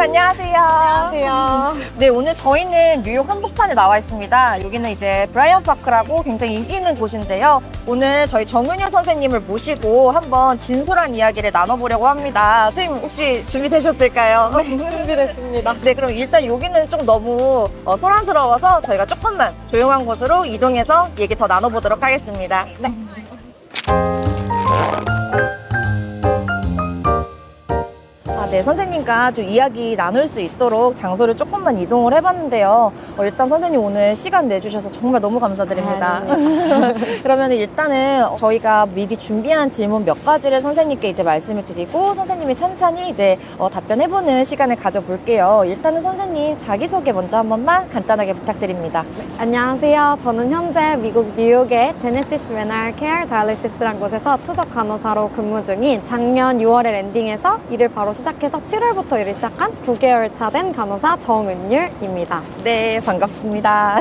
안녕하세요. 안녕하세요. 네, 오늘 저희는 뉴욕 한복판에 나와 있습니다. 여기는 이제 브라이언트 파크라고 굉장히 인기 있는 곳인데요. 오늘 저희 정은효 선생님을 모시고 한번 진솔한 이야기를 나눠보려고 합니다. 선생님 혹시 준비되셨을까요? 네, 준비됐습니다. 네, 그럼 일단 여기는 좀 너무 소란스러워서 저희가 조금만 조용한 곳으로 이동해서 얘기 더 나눠보도록 하겠습니다. 네. 네, 선생님과 좀 이야기 나눌 수 있도록 장소를 조금만 이동을 해봤는데요. 일단 선생님 오늘 시간 내주셔서 정말 너무 감사드립니다. 그러면 일단은 저희가 미리 준비한 질문 몇 가지를 선생님께 이제 말씀을 드리고 선생님이 찬찬히 이제 답변해보는 시간을 가져볼게요. 일단은 선생님 자기소개 먼저 한 번만 간단하게 부탁드립니다. 안녕하세요. 저는 현재 미국 뉴욕의 제네시스 레날 케어 다이얼리시스라는 곳에서 투석 간호사로 근무 중인 작년 6월에 랜딩해서 일을 바로 시작해서 7월부터 일을 시작한 9개월 차 된 간호사 정은율입니다. 네, 반갑습니다.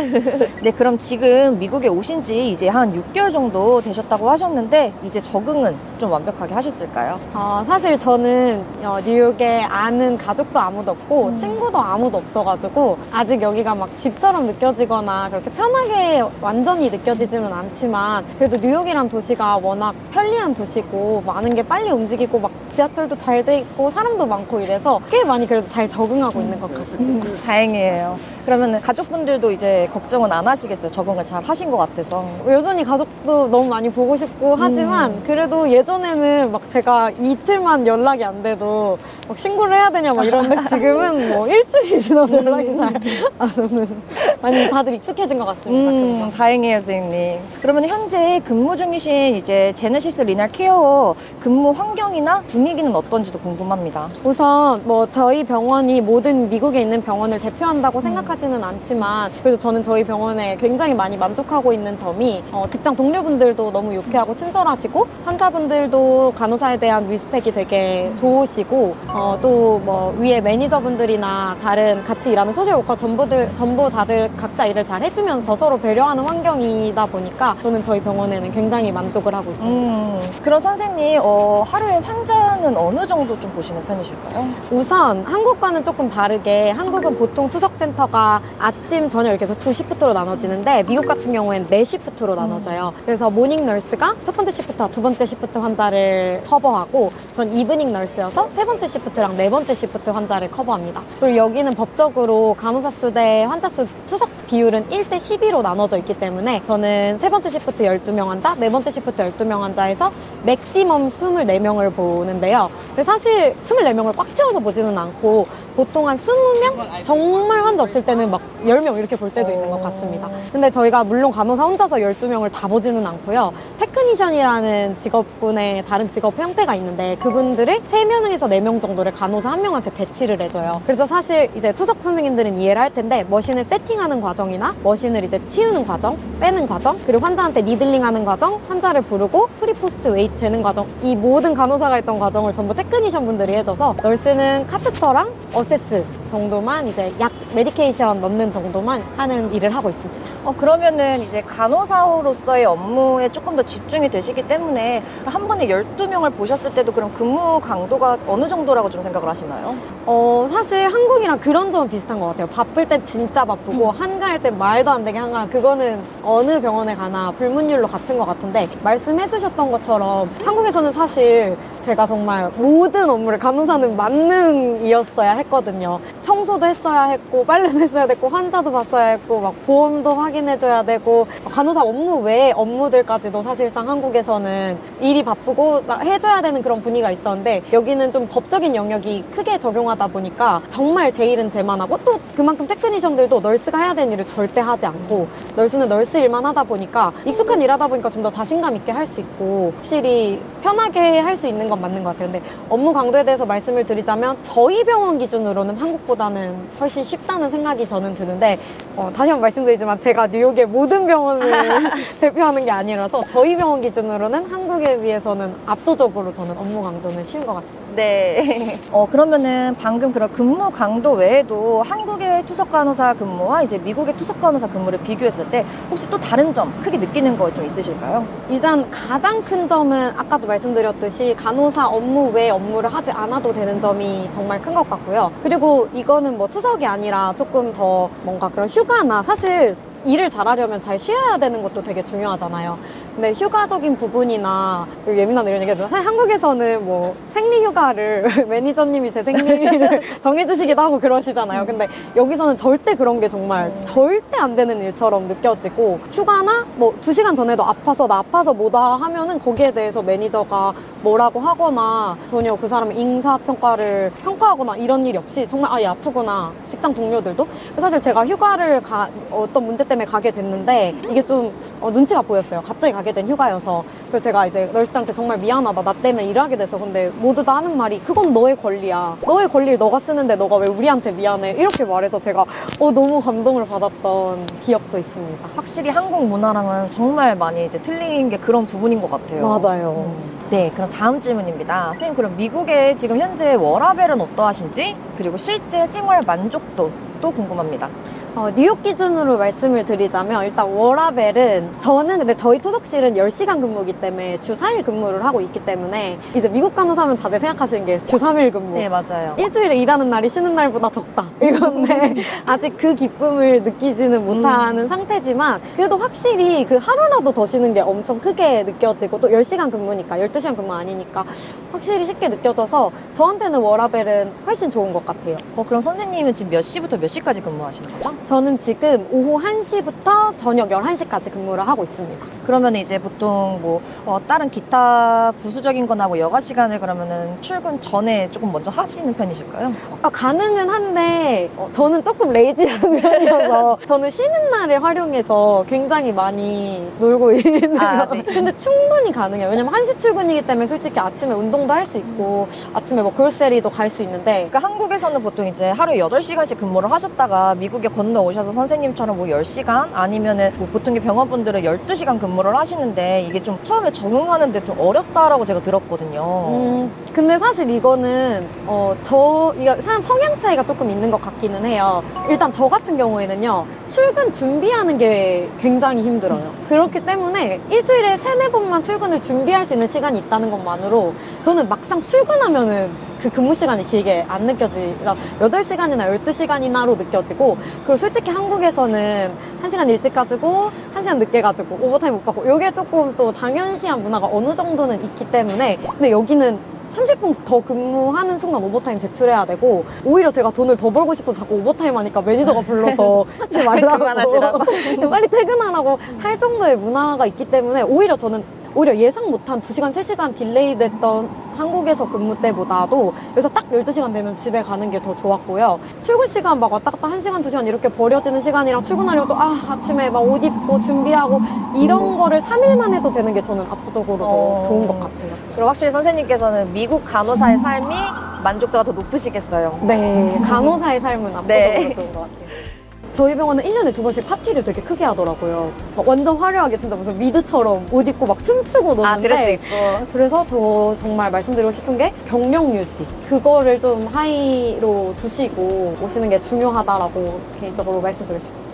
네, 그럼 지금 미국에 오신 지 이제 한 6개월 정도 되셨다고 하셨는데 이제 적응은 좀 완벽하게 하셨을까요? 사실 저는 뉴욕에 아는 가족도 아무도 없고 친구도 아무도 없어가지고 아직 여기가 막 집처럼 느껴지거나 그렇게 편하게 완전히 느껴지지는 않지만 그래도 뉴욕이란 도시가 워낙 편리한 도시고 많은 게 빨리 움직이고 막 지하철도 잘 돼 있고 사람도 많고 이래서 꽤 많이 그래도 잘 적응하고 있는 것 같습니다. 다행이에요. 그러면 가족분들도 이제 걱정은 안 하시겠어요? 적응을 잘 하신 것 같아서. 여전히 가족도 너무 많이 보고 싶고 하지만 그래도 예전에는 막 제가 이틀만 연락이 안 돼도 막 신고를 해야 되냐 막 이런데 지금은 뭐 일주일이 지나도 연락이 잘 안 오는 많이 다들 익숙해진 것 같습니다. 다행이에요, 선생님. 그러면 현재 근무 중이신 이제 제네시스 리널 케어 근무 환경이나 분위기는 어떤지도 궁금합니다. 우선 뭐 저희 병원이 모든 미국에 있는 병원을 대표한다고 생각하지는 않지만 그래도 저는 저희 병원에 굉장히 많이 만족하고 있는 점이 직장 동료분들도 너무 유쾌하고 친절하시고 환자분들도 간호사에 대한 리스펙이 되게 좋으시고 또 뭐 위에 매니저분들이나 다른 같이 일하는 소셜워커 전부 다들 각자 일을 잘 해주면서 서로 배려하는 환경이다 보니까 저는 저희 병원에는 굉장히 만족을 하고 있습니다. 그럼 선생님 하루에 환자는 어느 정도 좀 보시는 편이실까요? 우선 한국과는 조금 다르게 한국은 보통 투석센터가 아침, 저녁 이렇게 해서 2시프트로 나눠지는데 미국 같은 경우에는 4시프트로 나눠져요. 그래서 모닝 너스가 첫 번째 시프트와 두 번째 시프트 환자를 커버하고 전 이브닝 너스여서 세 번째 시프트랑 네 번째 시프트 환자를 커버합니다. 그리고 여기는 법적으로 간호사 수 대 환자 수 투석 비율은 1대 12로 나눠져 있기 때문에 저는 세 번째 시프트 12명 환자, 네 번째 시프트 12명 환자에서 맥시멈 24명을 보는데요. 근데 사실 24명을 꽉 채워서 보지는 않고 보통 한 20명? 정말 환자 없을 때는 막 10명 이렇게 볼 때도 있는 것 같습니다. 근데 저희가 물론 간호사 혼자서 12명을 다 보지는 않고요. 테크니션이라는 직업군의 다른 직업 형태가 있는데 그분들을 3명에서 4명 정도를 간호사 1명한테 배치를 해줘요. 그래서 사실 이제 투석 선생님들은 이해를 할 텐데 머신을 세팅하는 과정이나 머신을 이제 치우는 과정, 빼는 과정, 그리고 환자한테 니들링하는 과정, 환자를 부르고 프리포스트 웨이트 재는 과정, 이 모든 간호사가 했던 과정을 전부 테크니션 분들이 해줘서 널스는 카테터랑 어세스 정도만 이제 약 메디케이션 넣는 정도만 하는 일을 하고 있습니다. 그러면은 이제 간호사로서의 업무에 조금 더 집중이 되시기 때문에 한 번에 12명을 보셨을 때도 그럼 근무 강도가 어느 정도라고 좀 생각을 하시나요? 사실 한국이랑 그런 점은 비슷한 것 같아요. 바쁠 땐 진짜 바쁘고 한가할 땐 말도 안 되게 한가. 그거는 어느 병원에 가나 불문율로 같은 것 같은데 말씀해 주셨던 것처럼 한국에서는 사실 제가 정말 모든 업무를 간호사는 만능이었어야 했거든요. 청소도 했어야 했고 빨래도 했어야 됐고 환자도 봤어야 했고 막 보험도 확인해줘야 되고 간호사 업무 외의 업무들까지도 사실상 한국에서는 일이 바쁘고 해줘야 되는 그런 분위기가 있었는데 여기는 좀 법적인 영역이 크게 적용하다 보니까 정말 제 일은 제만 하고 또 그만큼 테크니션들도 널스가 해야 되는 일을 절대 하지 않고 널스는 널스 일만 하다 보니까 익숙한 일 하다 보니까 좀 더 자신감 있게 할 수 있고 확실히 편하게 할 수 있는 건 맞는 것 같아요. 근데 업무 강도에 대해서 말씀을 드리자면 저희 병원 기준으로는 한국보다는 훨씬 쉽다는 생각이 저는 드는데 다시 한번 말씀드리지만 제가 뉴욕의 모든 병원을 대표하는 게 아니라서 저희 병원 기준으로는 한국에 비해서는 압도적으로 저는 업무 강도는 쉬운 것 같습니다. 네. 그러면은 방금 그런 근무 강도 외에도 한국의 투석 간호사 근무와 이제 미국의 투석 간호사 근무를 비교했을 때 혹시 또 다른 점 크게 느끼는 거 좀 있으실까요? 일단 가장 큰 점은 아까도 말씀드렸듯이 간호 간호사 업무 외에 업무를 하지 않아도 되는 점이 정말 큰 것 같고요. 그리고 이거는 뭐 투석이 아니라 조금 더 뭔가 그런 휴가나 사실 일을 잘하려면 잘 쉬어야 되는 것도 되게 중요하잖아요. 근데 휴가적인 부분이나 예민한 이런 얘기도 사실 한국에서는 뭐 생리휴가를 매니저님이 제 생리를 정해주시기도 하고 그러시잖아요. 근데 여기서는 절대 그런 게 정말 절대 안 되는 일처럼 느껴지고 휴가나 뭐 2시간 전에도 아파서 나 아파서 뭐다 하면은 거기에 대해서 매니저가 뭐라고 하거나 전혀 그 사람의 인사평가를 평가하거나 이런 일이 없이 정말 아, 얘 아프구나. 직장 동료들도. 사실 제가 휴가를 어떤 문제 때문에 가게 됐는데 이게 좀 눈치가 보였어요. 갑자기 가게 된 휴가여서. 그래서 제가 이제 널스들한테 정말 미안하다. 나 때문에 일을 하게 돼서. 근데 모두 다 하는 말이 그건 너의 권리야. 너의 권리를 너가 쓰는데 너가 왜 우리한테 미안해. 이렇게 말해서 제가 너무 감동을 받았던 기억도 있습니다. 확실히 한국 문화랑은 정말 많이 이제 틀린 게 그런 부분인 것 같아요. 맞아요. 네, 그럼 다음 질문입니다. 선생님, 그럼 미국의 지금 현재 워라밸은 어떠하신지, 그리고 실제 생활 만족도 또 궁금합니다. 뉴욕 기준으로 말씀을 드리자면 일단 워라밸은 저는 근데 저희 투석실은 10시간 근무이기 때문에 주 4일 근무를 하고 있기 때문에 이제 미국 간호사면 다들 생각하시는 게 주 3일 근무. 네, 맞아요. 일주일에 일하는 날이 쉬는 날보다 적다. 이건데 아직 그 기쁨을 느끼지는 못하는 상태지만 그래도 확실히 그 하루라도 더 쉬는 게 엄청 크게 느껴지고 또 10시간 근무니까 12시간 근무 아니니까 확실히 쉽게 느껴져서 저한테는 워라밸은 훨씬 좋은 것 같아요. 그럼 선생님은 지금 몇 시부터 몇 시까지 근무하시는 거죠? 저는 지금 오후 1시부터 저녁 11시까지 근무를 하고 있습니다. 그러면 이제 보통 뭐 다른 기타 부수적인 거나 뭐 여가 시간을 그러면은 출근 전에 조금 먼저 하시는 편이실까요? 가능은 한데 저는 조금 레이지한 편이어서 저는 쉬는 날을 활용해서 굉장히 많이 놀고 있는 네. 근데 충분히 가능해요. 왜냐면 1시 출근이기 때문에 솔직히 아침에 운동도 할 수 있고 아침에 뭐 그로세리도 갈 수 있는데 그러니까 한국에서는 보통 이제 하루에 8시간씩 근무를 하셨다가 미국에 건너오셔서 선생님처럼 뭐 10시간 아니면은 뭐 보통의 병원분들은 12시간 근무를 하시는데 이게 좀 처음에 적응하는데 좀 어렵다라고 제가 들었거든요. 근데 사실 이거는 이거 사람 성향 차이가 조금 있는 것 같기는 해요. 일단 저 같은 경우에는요 출근 준비하는 게 굉장히 힘들어요. 그렇기 때문에 일주일에 3-4번만 출근을 준비할 수 있는 시간이 있다는 것만으로 저는 막상 출근하면은 그 근무 시간이 길게 안 그러니까 8시간이나 12시간이나로 느껴지고 그리고 솔직히 한국에서는 1시간 일찍 가지고 1시간 늦게 가지고 오버타임 못 받고 이게 조금 또 당연시한 문화가 어느 정도는 있기 때문에 근데 여기는 30분 더 근무하는 순간 오버타임 제출해야 되고 오히려 제가 돈을 더 벌고 싶어서 자꾸 오버타임 하니까 매니저가 불러서 하지 말라고 그만하시라고. 빨리 퇴근하라고 할 정도의 문화가 있기 때문에 오히려 예상 못한 2시간, 3시간 딜레이 됐던 한국에서 근무 때보다도 여기서 딱 12시간 되면 집에 가는 게 더 좋았고요. 출근 시간 막 왔다 갔다 1시간, 2시간 이렇게 버려지는 시간이랑 출근하려고 아침에 막 옷 입고 준비하고 이런 거를 3일만 해도 되는 게 저는 압도적으로 더 좋은 것 같아요. 그럼 확실히 선생님께서는 미국 간호사의 삶이 만족도가 더 높으시겠어요? 네, 간호사의 삶은 압도적으로 네. 좋은 것 같아요. 저희 병원은 1년에 2번씩 파티를 되게 크게 하더라고요. 막 완전 화려하게 진짜 무슨 미드처럼 옷 입고 막 춤추고 노는데 드레스 입고. 그래서 저 정말 말씀드리고 싶은 게 경력 유지 그거를 좀 하이로 두시고 오시는 게 중요하다라고 개인적으로 말씀드리고 싶어요.